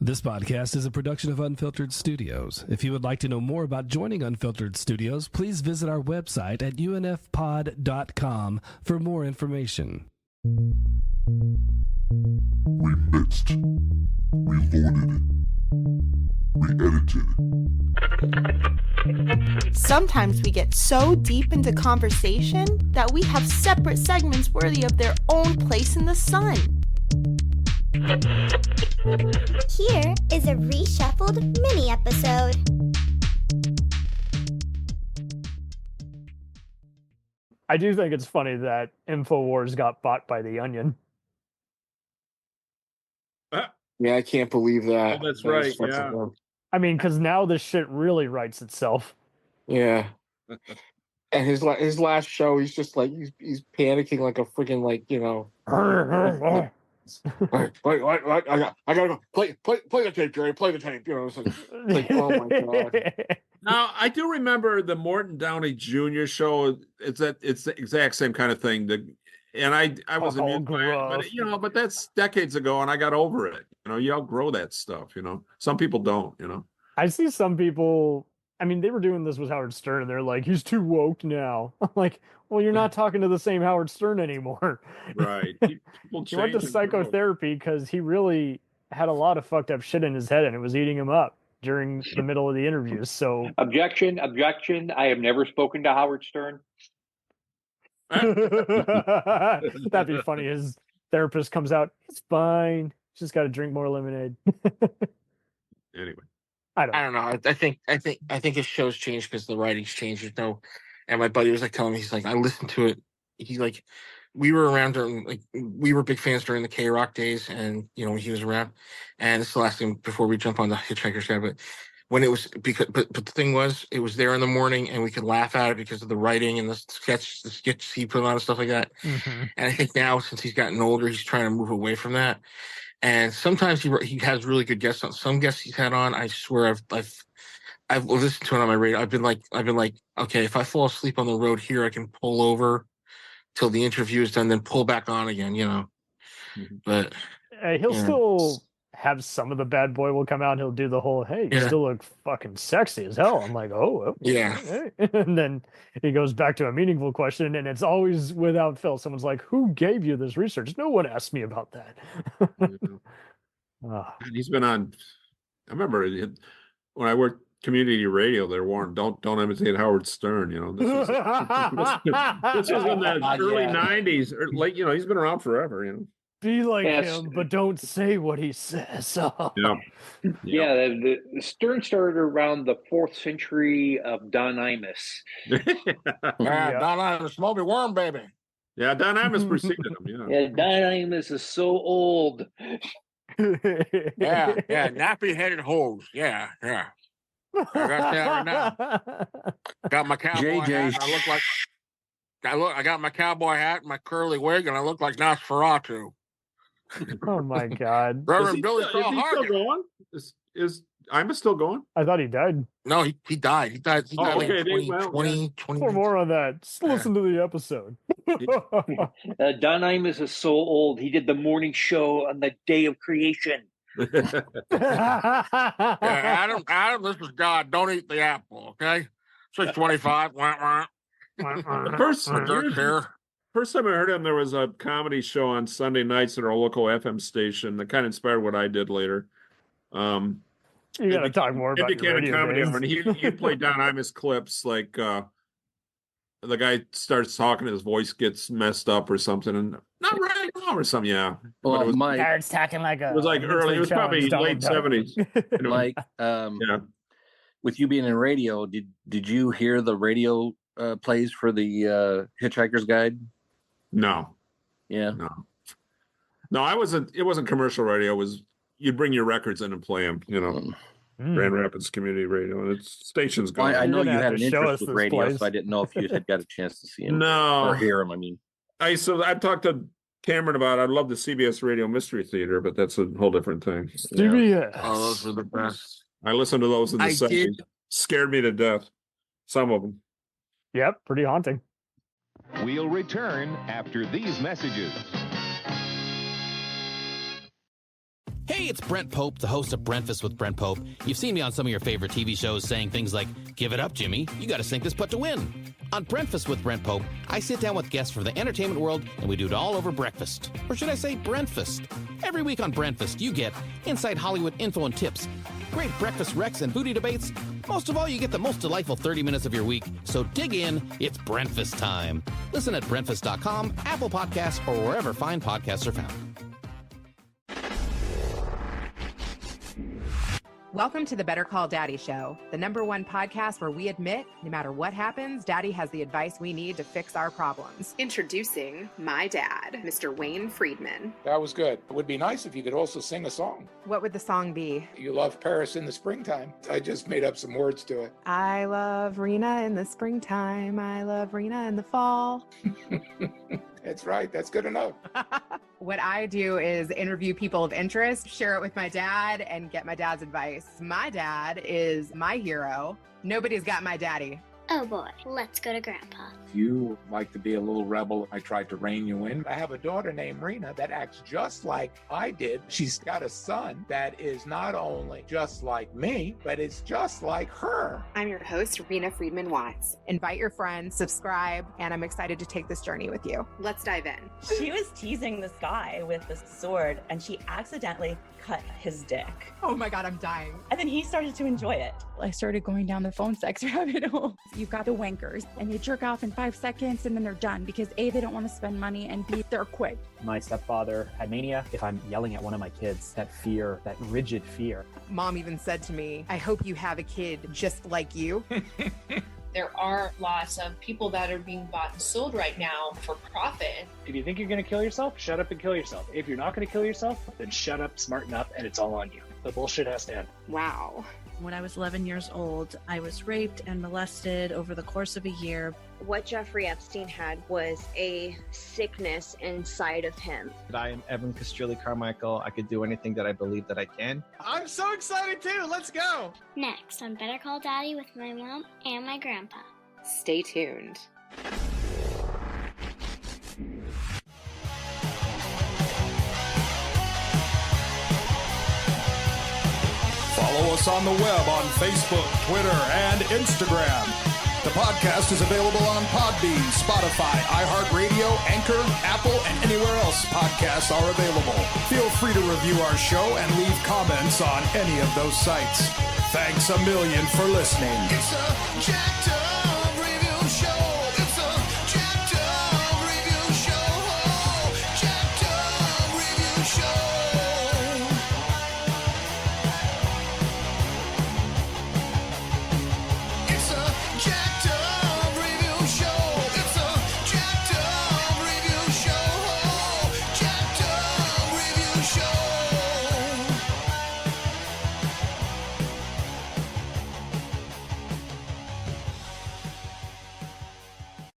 This podcast is a production of Unfiltered Studios. If you would like to know more about joining Unfiltered Studios, please visit our website at unfpod.com for more information. We mixed, we loaded, we edited. Sometimes we get so deep into conversation that we have separate segments worthy of their own place in the sun. Here is a reshuffled mini episode. I do think it's funny that InfoWars got bought by The Onion. Yeah, I can't believe that. Oh, that's right, yeah. I mean, because now this shit really writes itself. Yeah. And his last show, he's just like, he's panicking like a freaking, like, you know. Wait, I gotta go. Play the tape, Jerry. Play the tape. You know, it's like oh my god. Now I do remember the Morton Downey Jr. show. It's the exact same kind of thing. And I was amused by it, but but that's decades ago, and I got over it. You know, you outgrow that stuff. You know, some people don't. You know, I see some people. I mean, they were doing this with Howard Stern, and they're like, "He's too woke now." I'm like, well, you're not talking to the same Howard Stern anymore. Right. He went to psychotherapy because he really had a lot of fucked up shit in his head, and it was eating him up during the middle of the interviews. So objection. I have never spoken to Howard Stern. That'd be funny. His therapist comes out. It's fine. Just got to drink more lemonade. Anyway. I don't know. I think his show's changed because the writing's changed. And my buddy was like telling me, he's like, I listened to it. He's like, we were around during, like, we were big fans during the K-Rock days, and you know when he was around. And this is the last thing before we jump on the Hitchhiker's Guide. But when it was but the thing was, it was there in the morning, and we could laugh at it because of the writing and the sketch he put on and stuff like that. Mm-hmm. And I think now, since he's gotten older, he's trying to move away from that. And sometimes he has really good guests on. Some guests he's had on, I swear I've listened to it on my radio. I've been like, okay, if I fall asleep on the road here, I can pull over till the interview is done, then pull back on again. You know, but he'll still have some of the bad boy will come out and he'll do the whole, hey, you still look fucking sexy as hell. I'm like, oh, okay. Yeah. Hey. And then he goes back to a meaningful question, and it's always without Phil. Someone's like, who gave you this research? No one asked me about that. And he's been on, I remember when I worked community radio, they warned, don't imitate Howard Stern. You know, this was in the early 90s, or late, you know, he's been around forever, you know. Be like him, but don't say what he says. Yeah, the Stern started around the 4th century of Don Imus. Don Imus, Moby Worm, baby. Yeah, Don Imus preceded him. Yeah, Don Imus is so old. yeah, nappy-headed hose. Yeah. I got that right now. Got my cowboy hat. I got my cowboy hat, my curly wig, and I look like Nosferatu. Oh my God! Reverend Billy Still going? Is Imus still going? I thought he died. No, he died. He died. He died okay. Like 20. For more on that, just listen to the episode. Don Imus is so old. He did the morning show on the day of creation. Adam, this is God. Don't eat the apple, okay? 625. First time I heard him, there was a comedy show on Sunday nights at our local FM station that kind of inspired what I did later. You got to talk more about your radio comedy. days. And he'd play Don Imus clips, like the guy starts talking, his voice gets messed up or something, and not right now or something. Yeah, well, it was, Mike's talking like a. It was like early. It was probably late 70s. Mike, with you being in radio, did you hear the radio plays for the Hitchhiker's Guide? No. Yeah. No. I wasn't. It wasn't commercial radio. It was you'd bring your records in and play them. You know, Grand Rapids Community Radio, and its station's gone. Well, I know you had an interest with radio, so I didn't know if you had got a chance to see him. Or hear him. I mean, I talked to Cameron about. I love the CBS Radio Mystery Theater, but that's a whole different thing. CBS. Oh, those were the best. I listened to those in the 70s. Scared me to death. Some of them. Yep, pretty haunting. We'll return after these messages. Hey, it's Brent Pope, the host of Breakfast with Brent Pope. You've seen me on some of your favorite TV shows saying things like, "Give it up, Jimmy. You got to sink this putt to win." On Breakfast with Brent Pope, I sit down with guests from the entertainment world and we do it all over breakfast. Or should I say Brentfast? Every week on Brentfast, you get inside Hollywood info and tips, great breakfast wrecks and booty debates. Most of all, you get the most delightful 30 minutes of your week. So dig in. It's Brentfast time. Listen at Brentfast.com, Apple Podcasts, or wherever fine podcasts are found. Welcome to the Better Call Daddy Show, the #1 podcast where we admit, no matter what happens, Daddy has the advice we need to fix our problems. Introducing my dad, Mr. Wayne Friedman. That was good. It would be nice if you could also sing a song. What would the song be? You love Paris in the springtime. I just made up some words to it. I love Rena in the springtime. I love Rena in the fall. That's right. That's good enough. What I do is interview people of interest, share it with my dad, and get my dad's advice. My dad is my hero. Nobody's got my daddy. Oh boy, let's go to Grandpa. You like to be a little rebel. I tried to rein you in. I have a daughter named Rena that acts just like I did. She's got a son that is not only just like me, but it's just like her. I'm your host, Rena Friedman Watts. Invite your friends, subscribe, and I'm excited to take this journey with you. Let's dive in. She was teasing this guy with this sword, and she accidentally cut his dick. Oh my God, I'm dying. And then he started to enjoy it. I started going down the phone sex rabbit hole. You've got the wankers, and they jerk off in 5 seconds, and then they're done because A, they don't want to spend money, and B, they're quick. My stepfather had mania. If I'm yelling at one of my kids, that fear, that rigid fear. Mom even said to me, I hope you have a kid just like you. There are lots of people that are being bought and sold right now for profit. If you think you're going to kill yourself, shut up and kill yourself. If you're not going to kill yourself, then shut up, smarten up, and it's all on you. The bullshit has to end. Wow. When I was 11 years old, I was raped and molested over the course of a year. What Jeffrey Epstein had was a sickness inside of him. I am Evan Castrilli Carmichael. I could do anything that I believe that I can. I'm so excited too. Let's go. Next on Better Call Daddy with my mom and my grandpa. Stay tuned. Follow us on the web on Facebook, Twitter, and Instagram. The podcast is available on Podbean, Spotify, iHeartRadio, Anchor, Apple, and anywhere else podcasts are available. Feel free to review our show and leave comments on any of those sites. Thanks a million for listening. It's a jacked up